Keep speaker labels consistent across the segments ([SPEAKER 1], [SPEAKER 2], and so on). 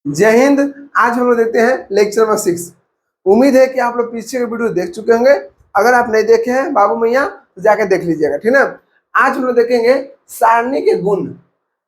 [SPEAKER 1] जय हिंद। आज हम लोग देखते हैं लेक्चर नंबर 6। उम्मीद है कि आप लोग पीछे के वीडियो देख चुके होंगे। अगर आप नहीं देखे हैं बाबू मैया तो जाकर देख लीजिएगा, ठीक ना। आज हम लोग देखेंगे सारणी के गुण।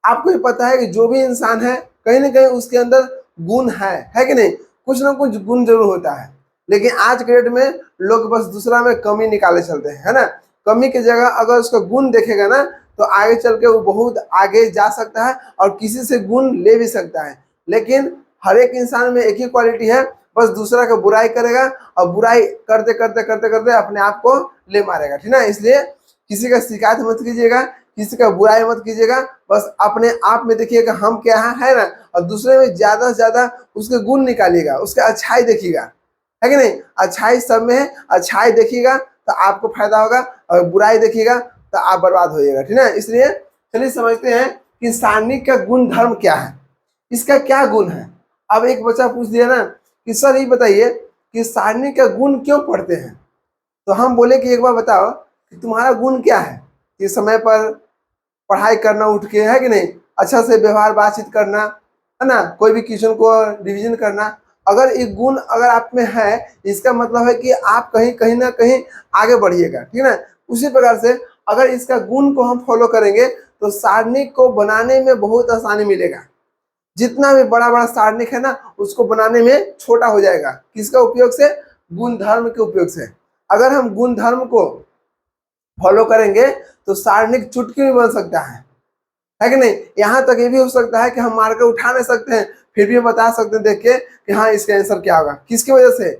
[SPEAKER 1] आपको ये पता है कि जो भी इंसान है कहीं ना कहीं उसके अंदर गुण है कि नहीं, कुछ ना कुछ गुण जरूर होता है। लेकिन आज के डेट में लोग बस दूसरा में कमी निकाले चलते हैं, है ना। कमी की जगह अगर उसका गुण देखेगा ना तो आगे चल के वो बहुत आगे जा सकता है और किसी से गुण ले भी सकता है। लेकिन हर एक इंसान में एक ही क्वालिटी है, बस दूसरा का बुराई करेगा और बुराई करते करते करते करते अपने आप को ले मारेगा, ठीक ना। इसलिए किसी का शिकायत मत कीजिएगा, किसी का बुराई मत कीजिएगा, बस अपने आप में देखिएगा हम क्या है ना, और दूसरे में ज्यादा से ज्यादा उसके गुण निकालिएगा, उसका अच्छाई देखिएगा, है कि नहीं। अच्छाई सब में है, अच्छाई देखिएगा तो आपको फायदा होगा और बुराई देखिएगा तो आप बर्बाद हो जाएगा, ठीक ना। इसलिए चलिए समझते हैं कि सारणी का गुण धर्म क्या है, इसका क्या गुण है। अब एक बच्चा पूछ दिया ना कि सर ये बताइए कि सारणी का गुण क्यों पढ़ते हैं। तो हम बोले कि एक बार बताओ कि तुम्हारा गुण क्या है। कि समय पर पढ़ाई करना उठ के, है कि नहीं, अच्छा से व्यवहार बातचीत करना, है ना, कोई भी क्वेश्चन को रिवीजन करना। अगर ये गुण अगर आप में है इसका मतलब है कि आप कहीं कहीं ना कहीं आगे बढ़िएगा, ठीक है ना। उसी प्रकार से अगर इसका गुण को हम फॉलो करेंगे तो सारणी को बनाने में बहुत आसानी मिलेगा। जितना भी बड़ा बड़ा सारणिक है ना उसको बनाने में छोटा हो जाएगा। किसका उपयोग से? गुण धर्म के उपयोग से। अगर हम गुण धर्म को फॉलो करेंगे तो सारणिक चुटकी में बन सकता है कि नहीं। यहाँ तक ये भी हो सकता है कि हम मार के उठा नहीं सकते हैं, फिर भी हम बता सकते हैं देख के कि हाँ इसका आंसर क्या होगा। किसकी वजह से?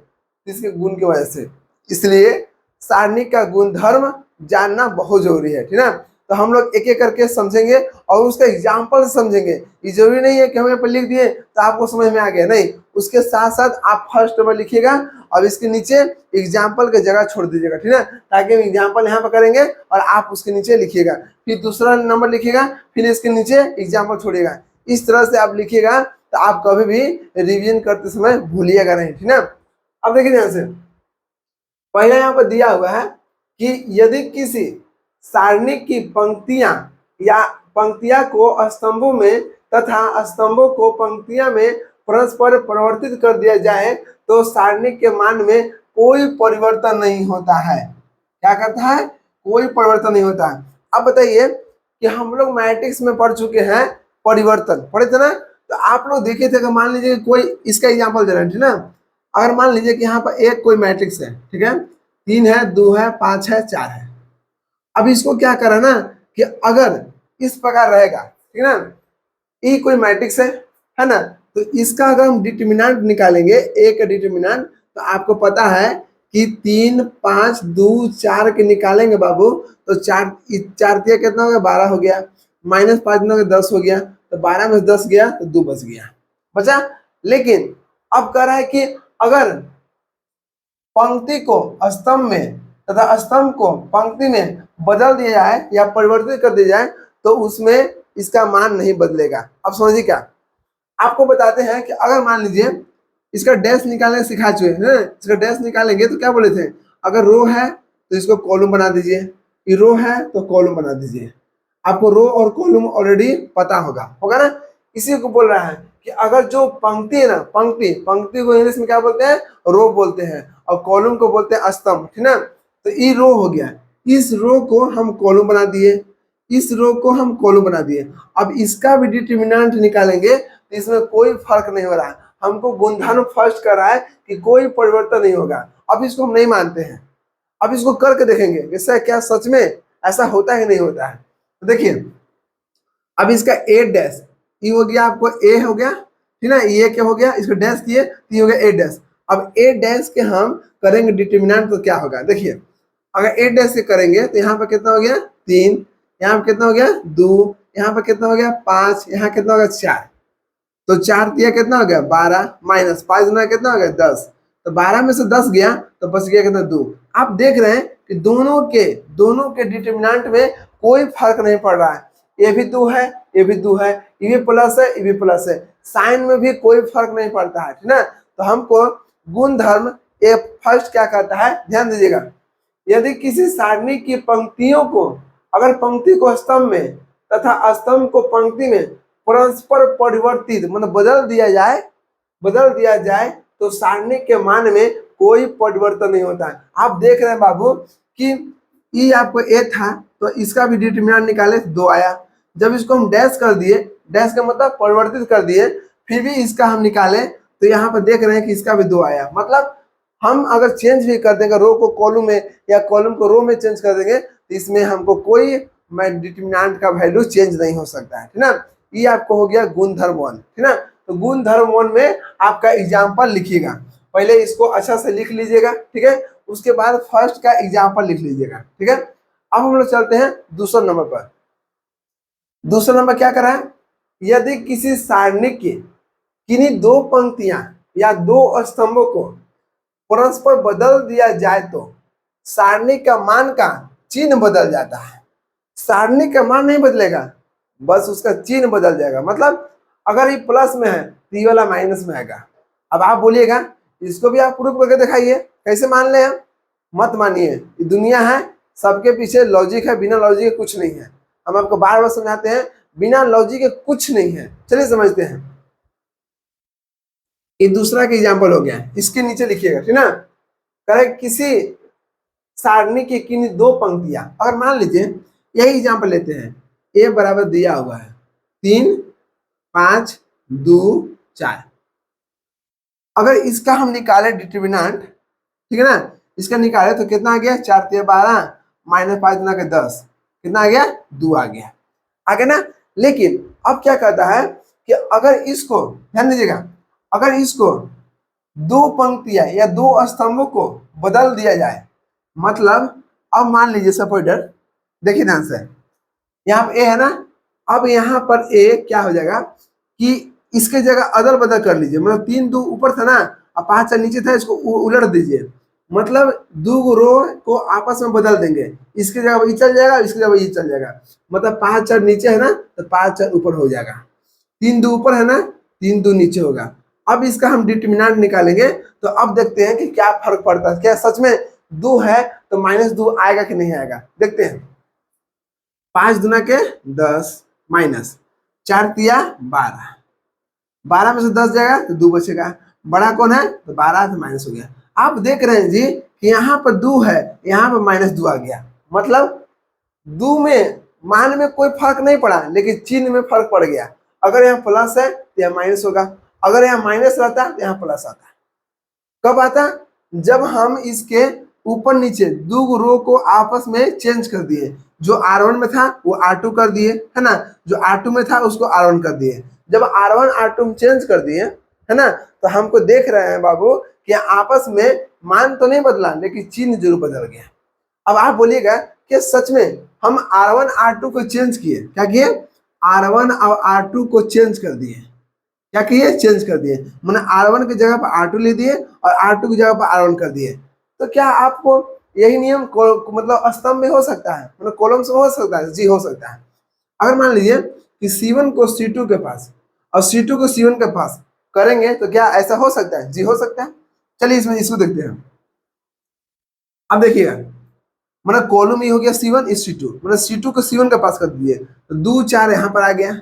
[SPEAKER 1] इसके गुण की वजह से। इसलिए सारणी का गुण धर्म जानना बहुत जरूरी है, ठीक ना। तो हम लोग एक एक करके समझेंगे और उसका एग्जाम्पल समझेंगे। ये जरूरी नहीं है कि हम यहाँ पर लिख दिए तो आपको समझ में आ गया, नहीं। उसके साथ साथ आप फर्स्ट नंबर लिखिएगा और इसके नीचे एग्जाम्पल की जगह छोड़ दीजिएगा, ठीक है, ताकि हम एग्जाम्पल यहाँ पर करेंगे और आप उसके नीचे लिखिएगा। फिर दूसरा नंबर लिखिएगा, फिर इसके नीचे एग्जाम्पल छोड़िएगा। इस तरह से आप लिखिएगा तो आप कभी भी रिवीजन करते समय भूलिएगा नहीं, ठीक है। अब देखिए ध्यान से, पहला यहाँ पर दिया हुआ है कि यदि किसी सारणी की पंक्तियां या पंक्तियां को स्तंभों में तथा स्तंभों को पंक्तियां में परस्पर परिवर्तित कर दिया जाए तो सारणी के मान में कोई परिवर्तन नहीं होता है। क्या करता है? कोई परिवर्तन नहीं होता है। अब बताइए कि हम लोग मैट्रिक्स में पढ़ चुके हैं परिवर्तन, पढ़े थे ना। तो आप लोग देखे थे कि मान लीजिए कोई इसका एग्जाम्पल दे रहे हैं, ठीक ना। अगर मान लीजिए कि यहाँ पर एक कोई मैट्रिक्स है, ठीक है, 3 है, 2 है, 5 है, 4 है। अब इसको क्या करा ना कि अगर इस प्रकार रहेगा, ठीक है ना, ये कोई मैट्रिक्स है ना, तो इसका अगर हम डिटर्मिनेंट निकालेंगे, एक डिटर्मिनेंट, तो आपको पता है कि 3, 5, 2, 4 के निकालेंगे बाबू तो 4 4 दिया कितना हो गया? 12 हो गया। -5 हो गया, 10 हो गया। तो 12 में 10 गया तो 2 बच गया, बचा। लेकिन अब कह रहा है कि अगर पंक्ति को स्तंभ में तथा स्तंभ को पंक्ति में बदल दिया जाए या परिवर्तित कर दिया जाए तो उसमें इसका मान नहीं बदलेगा। अब समझिए क्या, आपको बताते हैं कि अगर मान लीजिए इसका डैश निकालने सिखा चुके हैं, इसका डैश निकालेंगे तो क्या बोले थे, अगर रो है तो इसको कॉलम बना दीजिए, ये रो है तो कॉलम बना दीजिए। आपको रो और कॉलम ऑलरेडी पता होगा ना। इसी को बोल रहा है कि अगर जो पंक्ति है ना, पंक्ति को इंग्लिश में क्या बोलते हैं? रो बोलते हैं, और कॉलम को बोलते हैं स्तंभ, ठीक ना। तो ये रो हो गया, इस रो को हम कॉलम बना दिए, इस रो को हम कॉलम बना दिए। अब इसका भी डिटर्मिनेंट निकालेंगे तो इसमें कोई फर्क नहीं हो रहा है। हमको गुणधर्म फर्स्ट कर रहा है कि कोई परिवर्तन नहीं होगा। अब इसको हम नहीं मानते हैं, अब इसको करके देखेंगे इससे क्या सच में ऐसा होता है कि नहीं होता है। तो देखिए अब इसका ए डैश, ये हो गया, आपको ए हो गया, ठीक है, ये क्या हो गया, इसको डैश किए तो ये हो गया ए डैश। अब ए डैश के हम करेंगे डिटर्मिनेंट तो क्या होगा, देखिए अगर ए डैश से करेंगे तो यहाँ पर कितना हो गया? 3, यहाँ पर कितना हो गया? 2, यहाँ पर कितना हो गया? 5, यहाँ कितना हो गया? 4। तो 4 दिया कितना हो गया? 12, -5 में कितना हो गया? 10। तो 12 में से 10 गया तो बच गया कितना? 2। आप देख रहे हैं कि दोनों के डिटर्मिनेंट में कोई फर्क नहीं पड़ रहा है। ये भी 2 है, ये भी 2 है, ये भी प्लस है, ये भी प्लस है, साइन में भी कोई फर्क नहीं पड़ता है, ठीक ना। तो हमको गुण धर्म ये फर्स्ट क्या करता है, ध्यान दीजिएगा। यदि किसी सारणी की पंक्तियों को, अगर पंक्ति को स्तंभ में तथा स्तंभ को पंक्ति में परस्पर परिवर्तित मतलब बदल दिया जाए तो सारणी के मान में कोई परिवर्तन नहीं होता है। आप देख रहे हैं बाबू कि ई आपको ए था तो इसका भी डिटरमिनेंट निकाले 2 आया। जब इसको हम डैश कर दिए, डैश का मतलब परिवर्तित कर दिए, फिर भी इसका हम निकाले तो यहाँ पर देख रहे हैं कि इसका भी 2 आया। मतलब हम अगर चेंज भी कर देंगे रो को कॉलम में या कॉलम को रो में चेंज कर देंगे तो इसमें हमको कोई डिटरमिनेंट का वैल्यू चेंज नहीं हो सकता है, ठीक ना। ये आपको हो गया गुणधर्म 1, ठीक ना। तो गुणधर्म 1 में आपका एग्जाम्पल लिखिएगा, पहले इसको अच्छा से लिख लीजिएगा, ठीक है। उसके बाद फर्स्ट का एग्जाम्पल लिख लीजिएगा, ठीक है। अब हम लोग चलते हैं दूसरा नंबर पर। दूसरा नंबर क्या कर रहा है, यदि किसी सारणी के किन्हीं 2 पंक्तियां या 2 स्तंभों को परस्पर बदल दिया जाए तो सारणी का मान का चिन्ह बदल जाता है। सारणी का मान नहीं बदलेगा, बस उसका चिन्ह बदल जाएगा। मतलब अगर ये प्लस में है तो ये वाला माइनस में आएगा। अब आप बोलिएगा इसको भी आप प्रूफ करके दिखाइए, कैसे मान ले हम? मत मानिए, ये दुनिया है, सबके पीछे लॉजिक है, बिना लॉजिक के कुछ नहीं है। हम आपको बार बार समझाते हैं बिना लॉजिक के कुछ नहीं है। चलिए समझते हैं। ये दूसरा का एग्जाम्पल हो गया, इसके नीचे लिखिएगा, ठीक ना। करें किसी सारणी की किन्हीं 2 पंक्तियां, अगर मान लीजिए यही एग्जाम्पल लेते हैं, ए बराबर दिया हुआ है 3 5 2 4। अगर इसका हम निकाले डिटरमिनेंट, ठीक है ना, इसका निकाले तो कितना आ गया 4 3 12 माइनस 5 गुना के 10, कितना आ गया 2 आ गया, आगे ना। लेकिन अब क्या कहता है कि अगर इसको ध्यान दीजिएगा, अगर इसको 2 पंक्तियां या 2 स्तंभों को बदल दिया जाए, मतलब अब मान लीजिए सपोर्टर, देखिए ध्यान से, यहाँ पर ए है ना, अब यहाँ पर ए क्या हो जाएगा कि इसके जगह अदल बदल कर लीजिए। मतलब 3 2 ऊपर था ना और 5 4 नीचे था, इसको उलट दीजिए। मतलब 2 रो को आपस में बदल देंगे, इसकी जगह ये चल जाएगा, इसकी जगह ये चल जाएगा। मतलब 5 4 नीचे है ना तो 5 4 ऊपर हो जाएगा, 3 2 ऊपर है ना 3 2 नीचे होगा। अब इसका हम डिटरमिनेंट निकालेंगे तो अब देखते हैं कि क्या फर्क पड़ता है, क्या सच में 2 है तो -2 आएगा कि नहीं आएगा, देखते हैं। 5 दूना के 10 माइनस 4 तिया 12, 12 में से 10 जाएगा तो 2 बचेगा। बड़ा कौन है तो 12 तो माइनस हो गया। आप देख रहे हैं जी कि यहाँ पर 2 है, यहाँ पर -2 आ गया। मतलब 2 में मान में कोई फर्क नहीं पड़ा, लेकिन चिन्ह में फर्क पड़ गया। अगर यहाँ प्लस है तो यहाँ माइनस होगा, अगर यहाँ माइनस रहता तो यहाँ प्लस आता। कब आता? जब हम इसके ऊपर नीचे 2 रो को आपस में चेंज कर दिए, जो R1 में था वो R2 कर दिए, है ना, जो R2 में था उसको R1 कर दिए। जब R1 R2 में चेंज कर दिए, है ना, तो हमको देख रहे हैं बाबू कि आपस में मान तो नहीं बदला, लेकिन चिन्ह जरूर बदल गया। अब आप बोलिएगा कि सच में हम R1 R2 को चेंज किए, क्या किए? R1 और R2 को चेंज कर दिए। क्या किए? चेंज कर दिए। मैंने R1 की जगह पर R2 ले दिए और R2 की जगह पर R1 कर दिए। तो क्या आपको यही नियम मतलब स्तंभ में हो सकता है, मतलब कॉलम्स में हो सकता है? जी हो सकता है। अगर मान लीजिए कि C1 को C2 के पास और C2 को C1 के पास करेंगे तो क्या ऐसा हो सकता है? जी हो सकता है। चलिए इसमें इसको देखते हैं। अब देखिएगा, मतलब कॉलम ही हो गया C1 इस C2, मतलब C2 को C1 के पास कर दिए तो 2 4 यहाँ पर आ गया,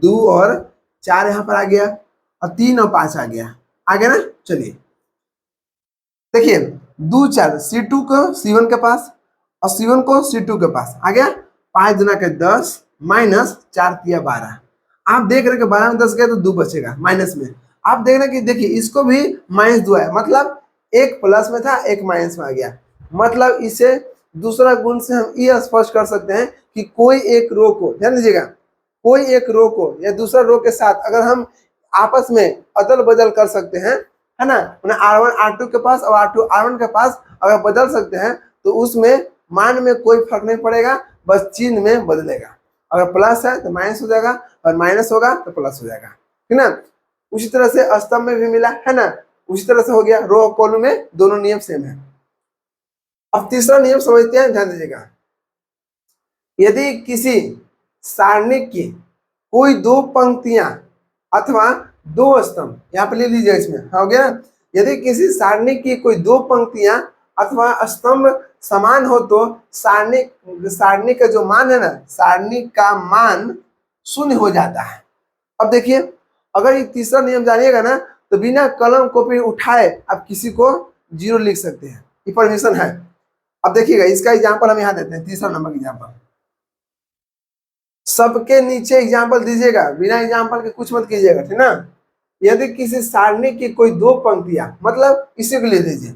[SPEAKER 1] 2 और 4 यहाँ पर आ गया और 3 और 5 आ गया ना। चलिए देखिए 2 4 C2 को C1 के पास और C1 को C2 के पास आ गया। 5 गुना के 10 माइनस 4 तिया 12। आप देख रहे हैं कि 12 में 10 गया तो 2 बचेगा माइनस में। आप देख रहे हैं कि देखिए इसको भी -2 है, मतलब एक प्लस में था एक माइनस में आ गया। मतलब इसे दूसरा गुण से हम ये स्पष्ट कर सकते हैं कि कोई एक रो को, ध्यान दीजिएगा, कोई एक रो को या दूसरा रो के साथ अगर हम आपस में अदल बदल कर सकते हैं, है ना, R1 R2 के पास और R2 R1 के पास अगर बदल सकते हैं तो उसमें मान में कोई फर्क नहीं पड़ेगा, बस चिन्ह में बदलेगा। अगर प्लस है तो माइनस हो जाएगा और माइनस होगा तो प्लस हो जाएगा, ठीक ना। उसी तरह से स्तंभ में भी मिला, है ना, उसी तरह से हो गया। रो और कॉलम में दोनों नियम सेम है। अब तीसरा नियम समझते हैं, ध्यान दीजिएगा। यदि किसी सारणी की कोई 2 पंक्तियां अथवा 2 स्तंभ, यहाँ पे ले लीजिए, इसमें हो गया। यदि किसी सारणी की कोई 2 पंक्तियां अथवा स्तंभ समान हो तो सारणी का जो मान है ना, सारणी का मान 0 हो जाता है। अब देखिए, अगर ये तीसरा नियम जानिएगा ना तो बिना कलम कॉपी उठाए आप किसी को 0 लिख सकते हैं, ये परमिशन है। अब देखिएगा इसका एग्जाम्पल हम यहाँ देते हैं, तीसरा नंबर एग्जाम्पल। सबके नीचे एग्जाम्पल दीजिएगा, बिना एग्जाम्पल के कुछ मत कीजिएगा, ठीक ना। यदि किसी सारणी की कोई 2 पंक्तियां, मतलब इसी को ले लीजिए,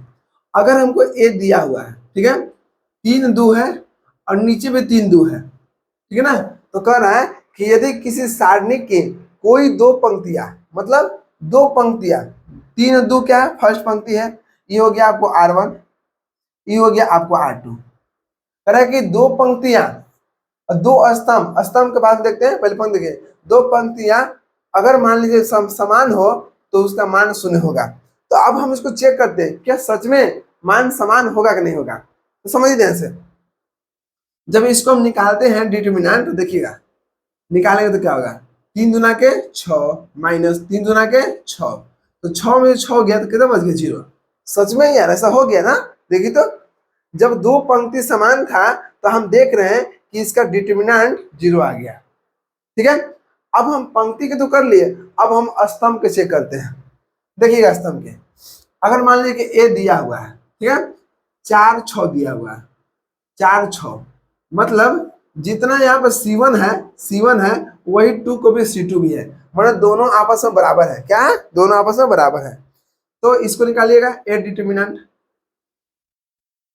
[SPEAKER 1] अगर हमको ए दिया हुआ है, ठीक है, 3 2 है और नीचे में 3 2 है, ठीक है ना। तो कह रहा है कि यदि किसी सारणी की कोई 2 पंक्तियां, मतलब 2 पंक्तियां, 3 2 क्या है, फर्स्ट पंक्ति है, ये हो गया आपको R1, ये हो गया आपको R2। कह रहा है कि 2 पंक्तियां और 2 स्तंभ, स्तंभ के बाद देखते हैं, पहले पंक्ति देखिए, 2 पंक्तियां अगर मान लीजिए समान हो तो उसका मान 0 होगा। तो अब हम इसको चेक करते हैं, क्या सच में मान समान होगा कि नहीं होगा। तो समझिए ध्यान से, जब इसको हम निकालते हैं डिटर्मिनेंट, तो देखिएगा निकालेंगे तो क्या होगा, 3 दूना के 6 माइनस 3 दूना के 6, तो 6 में 6 गया तो कितना बच गया, 0। सच में यार ऐसा हो गया ना। देखिए तो जब 2 पंक्ति समान था तो हम देख रहे हैं कि इसका डिटर्मिनेंट 0 आ गया, ठीक है। अब हम पंक्ति के तो कर लिए, अब हम स्तंभ के चेक करते हैं। देखिएगा स्तंभ के, अगर मान लीजिए कि ए दिया हुआ है, ठीक है, 4 6 दिया हुआ है, 4 6, मतलब जितना यहाँ पर C1 है वही 2 को भी C2 भी है, मतलब दोनों आपस में बराबर है। क्या है, दोनों आपस में बराबर है। तो इसको निकालिएगा, ए डिटर्मिनेंट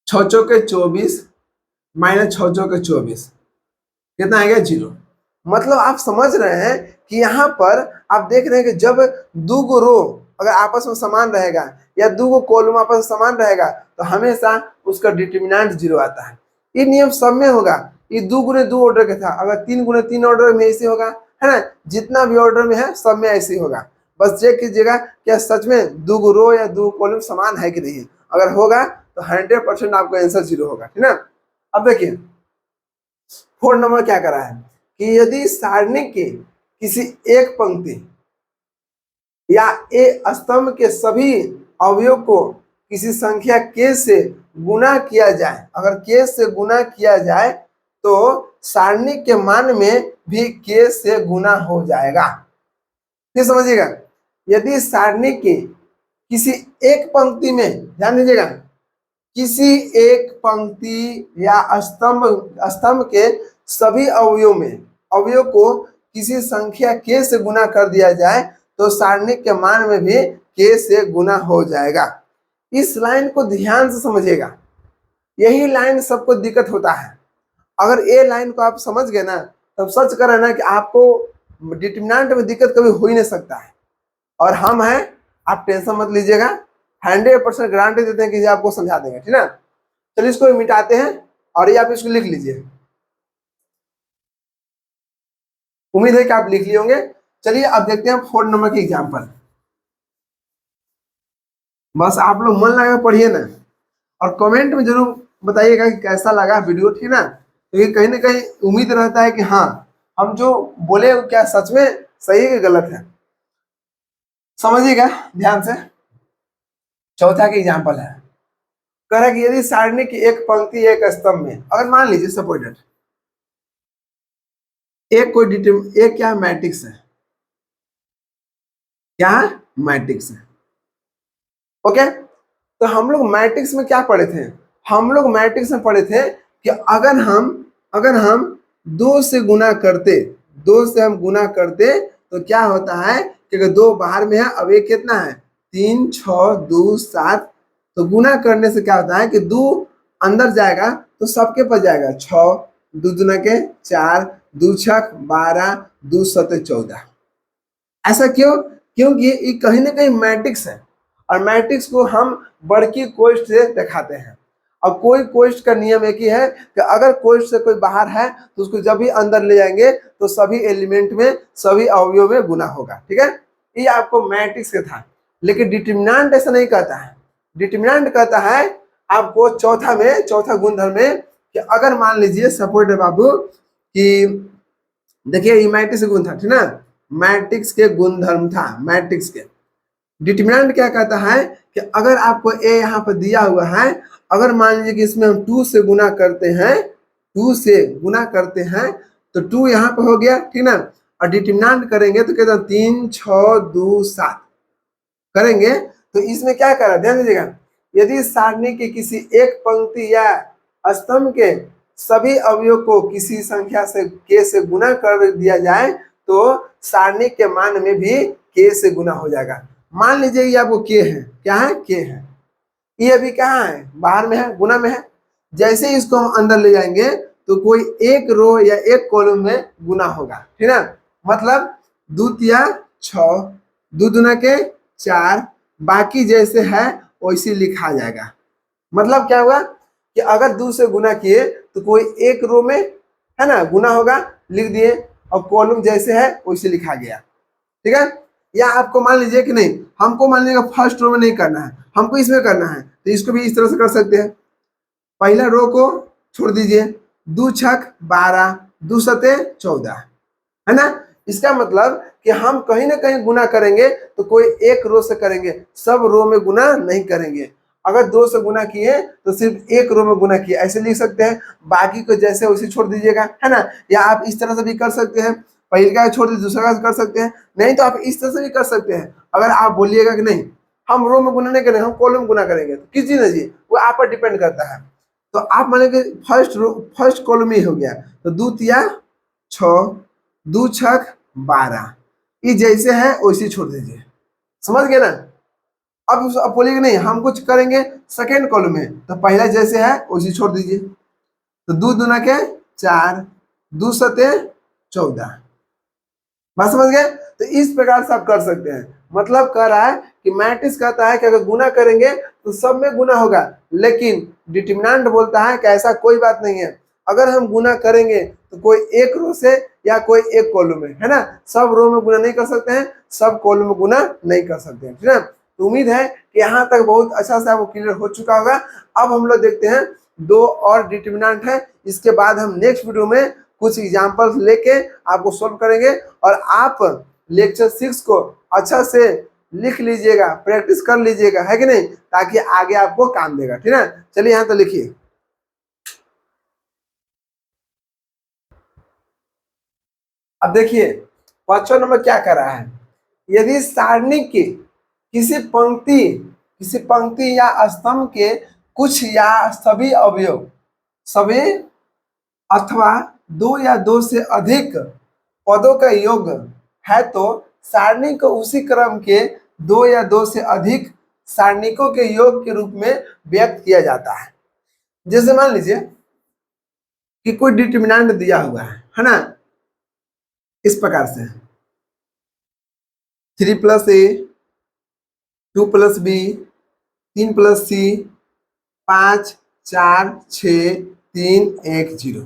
[SPEAKER 1] 6 चौके 24 माइनस 6 चौके 24, कितना आ गया, 0। मतलब आप समझ रहे हैं कि यहाँ पर आप देख रहे हैं कि जब 2 गो रो अगर आपस में समान रहेगा या 2 गो कॉलम आपस में समान रहेगा तो हमेशा उसका डिटर्मिनेंट 0 आता है। ये नियम सब में होगा, ये 2 गुने 2 ऑर्डर का था, अगर 3 गुने 3 ऑर्डर में ऐसे होगा, है ना, जितना भी ऑर्डर में है सब में ऐसे ही होगा। बस चेक कीजिएगा क्या सच में 2 गो रो या 2 कॉलम समान है कि नहीं। अगर होगा तो 100% आपका आंसर 0 होगा, ठीक ना। अब देखिए 4 नंबर क्या करा है कि यदि सारणी के किसी एक पंक्ति या ए स्तंभ के सभी अवयव को किसी संख्या k से गुना किया जाए, अगर k से गुना किया जाए तो सारणी के मान में भी k से गुना हो जाएगा। फिर समझिएगा, यदि सारणी के किसी एक पंक्ति में, ध्यान दीजिएगा, किसी एक पंक्ति या स्तंभ के सभी अवयव में, अवयव को किसी संख्या k से गुना कर दिया जाए तो सारणी के मान में भी k से गुना हो जाएगा। इस लाइन को ध्यान से समझिएगा, यही लाइन सबको दिक्कत होता है। अगर ये लाइन को आप समझ गए ना तब सच कर ना कि आपको डिटर्मिनेंट में दिक्कत कभी हो ही नहीं सकता है। और हम हैं, आप टेंशन मत लीजिएगा, 100% गारंटी देते हैं कि आपको समझा देंगे, ठीक ना। चलिए इसको मिटाते हैं और ये आप इसको लिख लीजिए। उम्मीद है कि आप लिख लिए होंगे। चलिए अब देखते हैं 4 नंबर की एग्जाम्पल। बस आप लोग मन लगा पढ़िए ना, और कमेंट में जरूर बताइएगा कि कैसा लगा वीडियो, ठीक ना। क्योंकि कहीं ना कहीं उम्मीद रहता है कि हाँ हम जो बोले वो क्या सच में सही है कि गलत है। समझिएगा ध्यान से, चौथा का एग्जाम्पल है, कह रहा है कि यदि सारणी की एक पंक्ति एक स्तंभ में, अगर मान लीजिए सपोर्टेड एक कोई एक क्या मैट्रिक्स है, क्या मैट्रिक्स है, ओके। तो हम लोग मैट्रिक्स में क्या पढ़े थे, हम लोग मैट्रिक्स में पढ़े थे कि अगर हम 2 से गुना करते, 2 से हम गुना करते तो क्या होता है कि अगर 2 बाहर में है, अब एक कितना है 3 6 2 7, तो गुना करने से क्या होता है कि 2 अंदर जाएगा तो सबके पास जाएगा 6, 2 दूना के 4, 2 छक 12, 2 सते 14। ऐसा क्यों, क्योंकि ये कहीं ना कहीं मैट्रिक्स है और मैट्रिक्स को हम बड़की कोष्ठ से दिखाते हैं। और कोई कोष्ठ का नियम एक ही है कि अगर कोष्ठ से कोई बाहर है तो उसको जब भी अंदर ले जाएंगे तो सभी एलिमेंट में, सभी अवयव में गुना होगा, ठीक है। ये आपको मैट्रिक्स का था। लेकिन डिटर्मिनेंट ऐसा नहीं कहता है, डिटर्मिनेंट कहता है आपको चौथा गुणधर्म में कि अगर मान लीजिए सपोर्ट बाबू कि देखिए ये मैट्रिक्स गुण था, ठीक ना, मैट्रिक्स के गुणधर्म था, मैट्रिक्स के। डिटर्मिनेंट क्या कहता है कि अगर आपको ए यहाँ पर दिया हुआ है, अगर मान लीजिए कि इसमें हम 2 से गुना करते हैं, 2 से गुना करते हैं तो 2 यहाँ पर हो गया, ठीक ना। और डिटरमिनेंट करेंगे तो कहते हैं 3 6 2 7 करेंगे। तो इसमें क्या करा ध्यान दीजिएगा, यदि सारणी की किसी एक पंक्ति या स्तंभ के सभी अवयव को किसी संख्या से k से गुना कर दिया जाए तो सारणी के मान में भी k से गुना हो जाएगा। मान लीजिए ये आपको k है, क्या है k है, ये अभी कहाँ है, बाहर में है, गुना में है। जैसे ही इसको हम अंदर ले जाएंगे तो कोई एक रो या एक कॉलम में गुना होगा, ठीक है ना। मतलब 2 तिया 6, 2 दूना के 4, बाकी जैसे है वैसे लिखा जाएगा। मतलब क्या हुआ कि अगर 2 से गुना किए तो कोई एक रो में है ना गुना होगा, लिख दिए, और कॉलम जैसे है वैसे लिखा गया, ठीक है। या आपको मान लीजिए कि नहीं, हमको मान लीजिएगा फर्स्ट रो में नहीं करना है, हमको इसमें करना है, तो इसको भी इस तरह से कर सकते हैं। पहला रो को छोड़ दीजिए, 2 छक 12, 2 सते 14, है ना। इसका मतलब कि हम कहीं ना कहीं गुना करेंगे तो कोई एक रो से करेंगे, सब रो में गुना नहीं करेंगे। अगर 2 से गुना किए तो सिर्फ एक रो में गुना किए, ऐसे लिख सकते हैं। बाकी को जैसे वैसे छोड़ दीजिएगा, है ना। या आप इस तरह से भी कर सकते हैं, पहले का छोड़ दीजिए, दूसरा का कर सकते हैं। नहीं तो आप इस तरह से भी कर सकते हैं। अगर आप बोलिएगा कि नहीं हम रो में गुना नहीं करेंगे, हम कॉलम गुना करेंगे, तो किस चीज जी वो आप पर डिपेंड करता है। तो आप मानेंगे फर्स्ट कॉलम ही हो गया, तो 2 तिया 6, 2 छक 12, ये जैसे है वैसे छोड़ दीजिए, समझ गए ना। अब बोलिए नहीं हम कुछ करेंगे सेकेंड कॉलम में, तो पहला जैसे है वैसे छोड़ दीजिए। तो 2 दूना के 4, 2 सते 14, बात समझ गए। तो इस प्रकार से आप कर सकते हैं। मतलब कह रहा है कि मैट्रिक्स कहता है कि अगर गुना करेंगे तो सब में गुना होगा, लेकिन डिटरमिनेंट बोलता है कि ऐसा कोई बात नहीं है। अगर हम गुना करेंगे तो कोई एक रो से या कोई एक कॉलम में, है ना, सब रो में गुना नहीं कर सकते हैं, सब कॉलम में गुना नहीं कर सकते हैं, ठीक है। तो उम्मीद है कि यहाँ तक बहुत अच्छा से आपको क्लियर हो चुका होगा। अब हम लोग देखते हैं 2 और डिटरमिनेंट है, इसके बाद हम नेक्स्ट वीडियो में कुछ एग्जाम्पल्स लेके आपको सोल्व करेंगे। और आप लेक्चर 6 को अच्छा से लिख लीजिएगा, प्रैक्टिस कर लीजिएगा, है कि नहीं, ताकि आगे आपको काम देगा, ठीक है। चलिए यहाँ तो लिखिए। अब देखिए 5वां नंबर क्या कर रहा है, यदि सारणी की किसी पंक्ति या स्तंभ के कुछ या सभी अवयव सभी अथवा 2 या 2 से अधिक पदों का योग है तो सारणी को उसी क्रम के 2 या 2 से अधिक सारणिकों के योग के रूप में व्यक्त किया जाता है। जैसे मान लीजिए कि कोई डिटरमिनेंट दिया हुआ है ना, इस प्रकार से 3 + a, 2 + b, 3 + c, 5 4 6 3 1 0।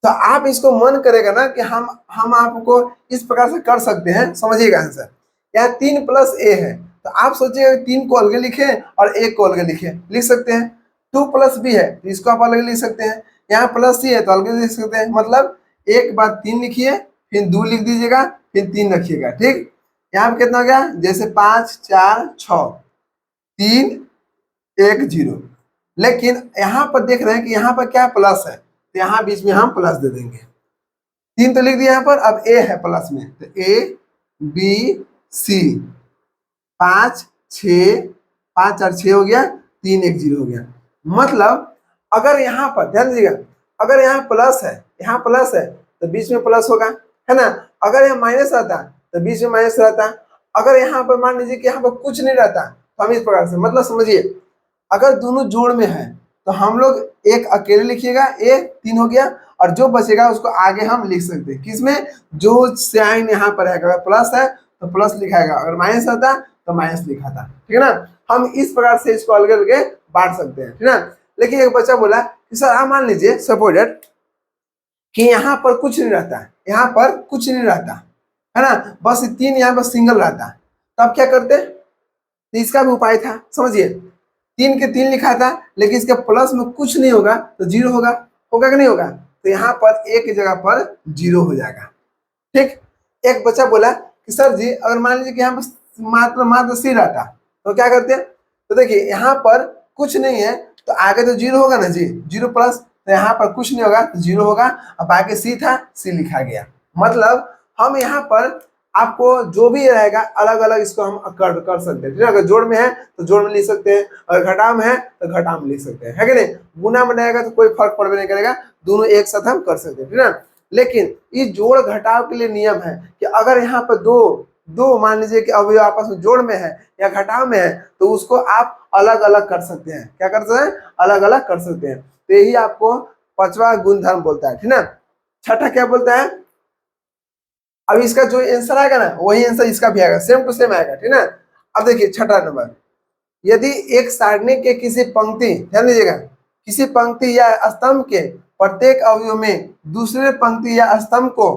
[SPEAKER 1] तो आप इसको मन करेगा ना कि हम आपको इस प्रकार से कर सकते हैं, समझिएगा आंसर। यहाँ 3 + a है तो आप सोचिएगा 3 को अलग लिखे और 1 को अलग लिखे, लिख सकते हैं। 2 + b है तो इसको आप अलग लिख सकते हैं। यहाँ +c है तो अलग लिख सकते हैं। मतलब एक बार 3 लिखिए, फिर 2 लिख दीजिएगा, फिर 3 रखिएगा, ठीक। यहाँ पे कितना हो गया, जैसे 5 4 6 3 1 0। लेकिन यहाँ पर देख रहे हैं कि यहाँ पर क्या प्लस है, तो यहाँ बीच में हम प्लस दे देंगे। 3 तो लिख दिया यहाँ पर, अब a है प्लस में, तो a b c, 5 6 5 4 6 हो गया, 3 1 0 हो गया। मतलब अगर यहाँ पर ध्यान दीजिएगा, अगर यहाँ प्लस है, यहाँ प्लस है तो बीच में प्लस होगा, है ना। अगर यहाँ माइनस रहता तो बीच में माइनस रहता। अगर यहाँ पर मान लीजिए कि यहाँ पर कुछ नहीं रहता तो हम इस प्रकार से, मतलब समझिए अगर दोनों जोड़ में है तो हम लोग एक अकेले लिखिएगा, a 3 हो गया, और जो बचेगा उसको आगे हम लिख सकते हैं किसमें, जो साइन यहाँ पर है, अगर प्लस है तो प्लस लिखाएगा, अगर माइनस आता तो माइनस लिखा था, ठीक है ना। हम इस प्रकार से इसको अलग अलग बांट सकते हैं, ठीक है ना। लेकिन एक बच्चा बोला कि सर आप मान लीजिए सपोजेड कि यहाँ पर कुछ नहीं रहता, यहाँ पर कुछ नहीं रहता, है ना, बस 3 यहाँ पर सिंगल रहता, तो आप क्या करते, तो इसका भी उपाय था, समझिए 3 के 3 लिखा था, लेकिन इसके प्लस में कुछ नहीं होगा तो 0 होगा, होगा कि नहीं होगा, तो यहाँ पर a की जगह पर 0 हो जाएगा, ठीक। एक बच्चा बोला कि सर जी अगर मान लीजिए कि यहाँ पर मात्र c रहता तो क्या करते, तो देखिए यहाँ पर कुछ नहीं है तो आगे तो 0 होगा ना जी, 0 प्लस, तो यहाँ पर कुछ नहीं होगा तो 0 होगा, अब आगे c था, c लिखा गया। मतलब हम यहाँ पर आपको जो भी रहेगा अलग अलग इसको हम कर सकते हैं, ठीक है। अगर जोड़ में है तो जोड़ में लिख सकते हैं, अगर घटाव में है तो घटाव में लिख सकते हैं, है कि नहीं। गुना में रहेगा तो कोई फर्क पड़बे नहीं करेगा, दोनों एक साथ हम कर सकते हैं, ठीक है। लेकिन ये जोड़ घटाव के लिए नियम है कि अगर यहाँ पर दो दो मान लीजिए कि अवयव आपस में जोड़ में है या घटाव में है तो उसको आप अलग अलग कर सकते हैं। क्या कर सकते हैं? अलग अलग कर सकते हैं। तो यही आपको पांचवा गुणधर्म बोलता है, ठीक है। छठा क्या बोलता है? अब इसका जो आंसर आएगा ना वही आंसर इसका भी आएगा, सेम टू सेम आएगा, ठीक है। अब देखिए छठा नंबर, यदि एक सारणी के किसी पंक्ति, ध्यान दीजिएगा, किसी पंक्ति या स्तंभ के प्रत्येक अवयव में दूसरे पंक्ति या स्तंभ को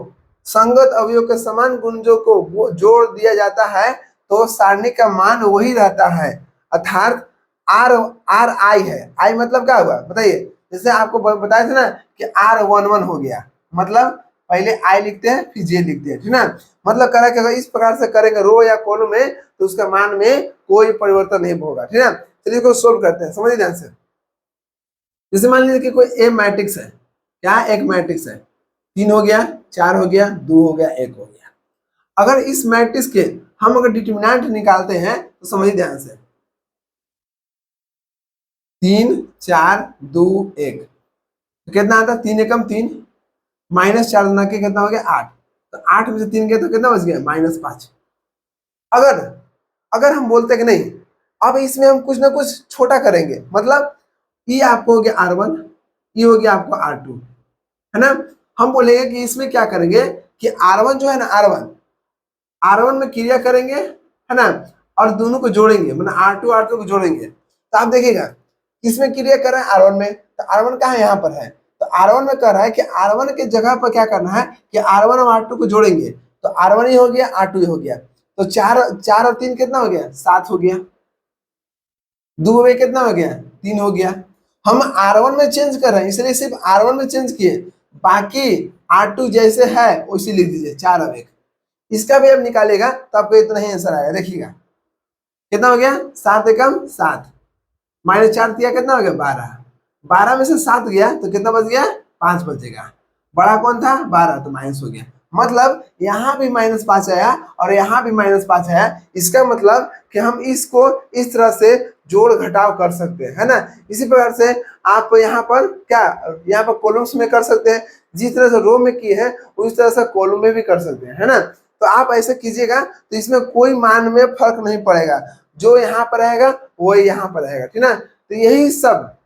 [SPEAKER 1] संगत अवयव के समान गुणजों को जोड़ दिया जाता है तो सारणी का मान वही रहता है, अर्थात आर आर आई है। आई मतलब क्या हुआ बताइए? जैसे आपको बताया था ना कि R11 हो गया, मतलब पहले आई लिखते हैं फिर जे लिखते हैं, ठीक है। मतलब कह रहा है कि अगर इस प्रकार से करेंगे रो या कॉलम में तो उसका मान में कोई परिवर्तन नहीं होगा, ठीक है। चलिए इसको सोल्व करते हैं, समझिए ध्यान से। जैसे मान लीजिए कि कोई ए मैट्रिक्स है, क्या एक मैट्रिक्स है, 3 हो गया, 4 हो गया, 2 हो गया, 1 हो गया। अगर इस मैट्रिक्स के हम अगर डिटरमिनेंट निकालते हैं तो समझिए ध्यान से, 3 4 2 1 तो कितना आता है? 3 एकम 3 माइनस 4 गुना के कितना हो गया? 8। तो 8 में से 3 गया तो कितना बच गया? -5। अगर अगर हम बोलते कि नहीं अब इसमें हम कुछ ना कुछ छोटा करेंगे, मतलब ये आपको हो गया R1, ये हो गया आपको R2, है ना। हम बोलेंगे कि इसमें क्या करेंगे कि R1 जो है ना, R1 में क्रिया करेंगे, है ना, और दोनों को जोड़ेंगे, मतलब R2 R2 को जोड़ेंगे। तो आप देखिएगा किसमें क्रिया कर रहे हैं? R1 में। तो R1 कहाँ है? यहाँ पर है। तो R1 में कह रहा है कि R1 के जगह पर क्या करना है कि R1 और R2 को जोड़ेंगे, तो R1 ही हो गया, R2 ही हो गया। तो 4 और 3 कितना हो गया? 7 हो गया। 2 में कितना हो गया? 3 हो गया। हम R1 में चेंज कर रहे हैं इसलिए सिर्फ R1 में चेंज किए, बाकी R2 जैसे है वैसे लिख दीजिए, 4 और 1। इसका भी अब निकालेगा तो आपको इतना ही आंसर आएगा। देखिएगा कितना हो गया? 7 एकम 7 माइनस 4 दिया, कितना हो गया? 12। 12 में से 7 गया तो कितना बच गया? 5 बचेगा। बड़ा कौन था? 12, तो माइनस हो गया। मतलब यहाँ भी -5 आया और यहाँ भी -5 आया। इसका मतलब कि हम इसको इस तरह से जोड़ घटाव कर सकते हैं, है ना। इसी प्रकार से आप यहाँ पर क्या, यहाँ पर कॉलम्स में कर सकते हैं, जिस तरह से रो में किए हैं उस तरह से कॉलम में भी कर सकते हैं, है ना। तो आप ऐसे कीजिएगा तो इसमें कोई मान में फर्क नहीं पड़ेगा, जो यहाँ पर रहेगा वही यहाँ पर रहेगा, ठीक ना। तो यही सब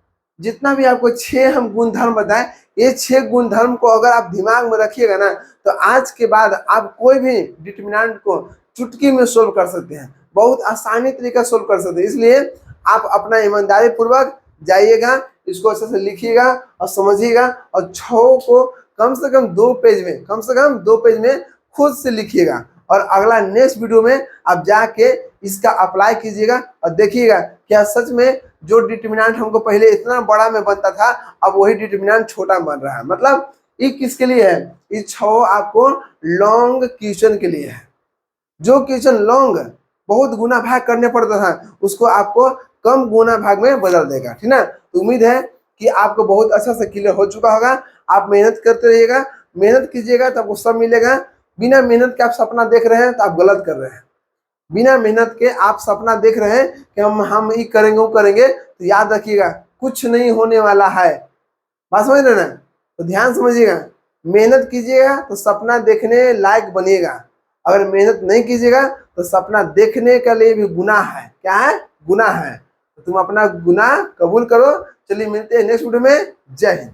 [SPEAKER 1] जितना भी आपको 6 हम गुणधर्म बताएं, ये 6 गुणधर्म को अगर आप दिमाग में रखिएगा ना तो आज के बाद आप कोई भी डिटरमिनेंट को चुटकी में सोल्व कर सकते हैं, बहुत आसानी तरीका सोल्व कर सकते हैं। इसलिए आप अपना ईमानदारी पूर्वक जाइएगा, इसको अच्छे से लिखिएगा और समझिएगा, और 6 को कम से कम 2 पेज में, कम से कम 2 पेज में खुद से लिखिएगा, और अगला नेक्स्ट वीडियो में आप जाके इसका अप्लाई कीजिएगा और देखिएगा क्या सच में जो डिटरमिनेंट हमको पहले इतना बड़ा में बनता था अब वही डिटरमिनेंट छोटा बन रहा है। मतलब ये किसके लिए है? ये 6 आपको लॉन्ग क्वेश्चन के लिए है। जो क्वेश्चन लॉन्ग बहुत गुना भाग करने पड़ता था उसको आपको कम गुना भाग में बदल देगा, ठीक ना। तो उम्मीद है कि आपको बहुत अच्छा से क्लियर हो चुका होगा। आप मेहनत करते रहिएगा, मेहनत कीजिएगा तो आपको सब मिलेगा। बिना मेहनत के आप सपना देख रहे हैं तो आप गलत कर रहे हैं। बिना मेहनत के आप सपना देख रहे हैं कि हम ये करेंगे वो करेंगे, तो याद रखिएगा कुछ नहीं होने वाला है। बात समझ रहे ना? तो ध्यान समझिएगा, मेहनत कीजिएगा तो सपना देखने लायक बनिएगा, अगर मेहनत नहीं कीजिएगा तो सपना देखने के लिए भी गुनाह है। क्या है? गुनाह है। तो तुम अपना गुनाह कबूल करो। चलिए मिलते हैं नेक्स्ट वीडियो में। जय हिंद।